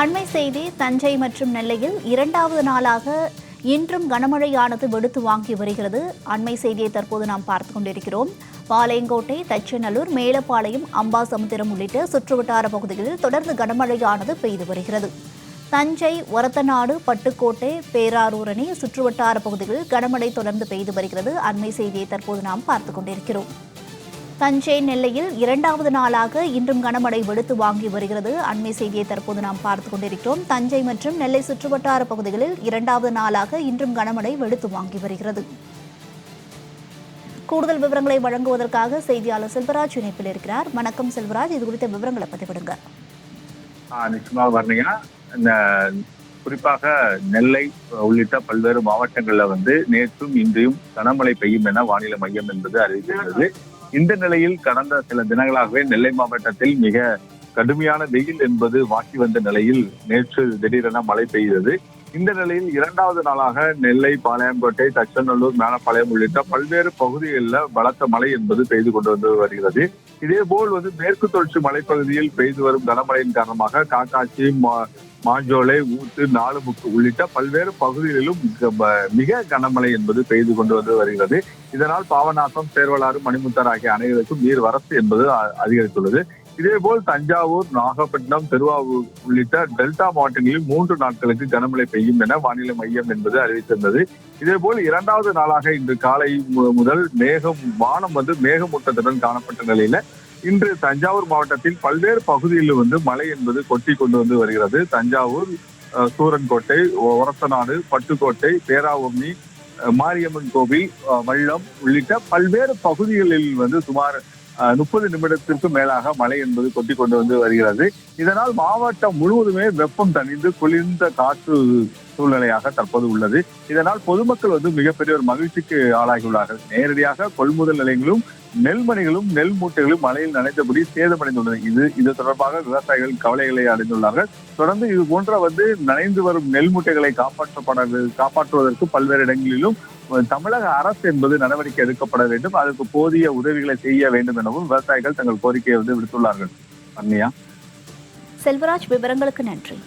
அண்மை செய்தி தஞ்சை மற்றும் நெல்லையில் இரண்டாவது நாளாக இன்றும் கனமழையானது வெளுத்து வாங்கி வருகிறது. அண்மை செய்தியை தற்போது நாம் பார்த்துக் கொண்டிருக்கிறோம். பாளையங்கோட்டை, தச்சநல்லூர், மேலப்பாளையம், அம்பாசமுத்திரம் உள்ளிட்ட சுற்றுவட்டார பகுதிகளில் தொடர்ந்து கனமழையானது பெய்து வருகிறது. தஞ்சை, ஒரத்தநாடு, பட்டுக்கோட்டை, பேராரூரணி சுற்றுவட்டார பகுதிகளில் கனமழை தொடர்ந்து பெய்து வருகிறது. அண்மை செய்தியை தற்போது நாம் பார்த்துக் கொண்டிருக்கிறோம். தஞ்சை, நெல்லையில் இரண்டாவது நாளாக இன்றும் கனமழை வெளுத்து வாங்கி வருகிறது. அண்மை செய்தியை தற்போது நாம் பார்த்துக் கொண்டிருக்கிறோம். தஞ்சை மற்றும் நெல்லை சுற்றுவட்டார பகுதிகளில் இரண்டாவது நாளாக இன்றும் கனமழை வெளுத்து வாங்கி வருகிறது. கூடுதல் விவரங்களை வழங்குவதற்காக செய்தியாளர் செல்வராஜ் இணைப்பில் இருக்கிறார். வணக்கம் செல்வராஜ், இது குறித்த விவரங்களை பதிவிடுங்க. நிச்சயமாக வர்றீங்க. குறிப்பாக நெல்லை உள்ளிட்ட பல்வேறு மாவட்டங்கள்ல நேற்றும் இன்றையும் கனமழை பெய்யும் என வானிலை மையம் என்பது அறிவித்திருந்தது. இந்த நிலையில் கடந்த சில தினங்களாகவே நெல்லை மாவட்டத்தில் மிக கடுமையான வெயில் என்பது வாக்கி வந்த நிலையில் நேற்று திடீரென மழை பெய்தது. இந்த நிலையில் இரண்டாவது நாளாக நெல்லை, பாளையங்கோட்டை, தச்சநல்லூர், மேலப்பாளையம் உள்ளிட்ட பல்வேறு பகுதிகளில் பலத்த மழை என்பது பெய்து கொண்டு வந்து வருகிறது. இதேபோல் மேற்கு தொடர்ச்சி மலைப்பகுதியில் பெய்து வரும் கனமழையின் காரணமாக காக்காட்சி, மாஞ்சோலை, ஊத்து, நாலுமுக்கு உள்ளிட்ட பல்வேறு பகுதிகளிலும் மிக கனமழை என்பது பெய்து கொண்டு வந்து வருகிறது. இதனால் பாபநாசம், சேர்வலாறு, மணிமுத்தாறு ஆகிய அணைகளுக்கும் நீர் வரத்து என்பது அதிகரித்துள்ளது. இதேபோல் தஞ்சாவூர், நாகப்பட்டினம், திருவாரூர் உள்ளிட்ட டெல்டா மாவட்டங்களில் 3 நாட்களுக்கு கனமழை பெய்யும் என வானிலை மையம் என்பது அறிவித்திருந்தது. இதேபோல் இரண்டாவது நாளாக இன்று காலை முதல் வானம் மேகமூட்டத்துடன் காணப்பட்ட நிலையில இன்று தஞ்சாவூர் மாவட்டத்தில் பல்வேறு பகுதிகளில் மழை என்பது கொட்டி கொண்டு வந்து வருகிறது. தஞ்சாவூர், சூரன்கோட்டை, ஒரத்தநாடு, பட்டுக்கோட்டை, பேராவூர்ணி, மாரியம்மன் கோவில், வள்ளம் உள்ளிட்ட பல்வேறு பகுதிகளில் சுமார் 30 நிமிடத்திற்கு மேலாக மழை என்பது கொட்டி கொண்டு வந்து வருகிறது. இதனால் மாவட்டம் முழுவதுமே வெப்பம் தணிந்து குளிர்ந்த காற்று சூழ்நிலையாக தற்போது உள்ளது. இதனால் பொதுமக்கள் மிகப்பெரிய ஒரு மகிழ்ச்சிக்கு ஆளாகியுள்ளார்கள். நேரடியாக கொள்முதல் நிலையங்களும் நெல்மணிகளும் நெல் மூட்டைகளும் மழையில் நனைந்தபடி சேதமடைந்துள்ளது. இது தொடர்பாக விவசாயிகள் கவலைகளை அடைந்துள்ளார்கள். தொடர்ந்து இது போன்ற நனைந்து வரும் நெல் மூட்டைகளை காப்பாற்றுவதற்கு பல்வேறு இடங்களிலும் தமிழக அரசு என்பது நடவடிக்கை எடுக்கப்பட வேண்டும். அதற்கு போதிய உதவிகளை செய்ய வேண்டும் எனவும் விவசாயிகள் தங்கள் கோரிக்கையை விடுத்துள்ளார்கள். அன்னியா, செல்வராஜ், விவரங்களுக்கு நன்றி.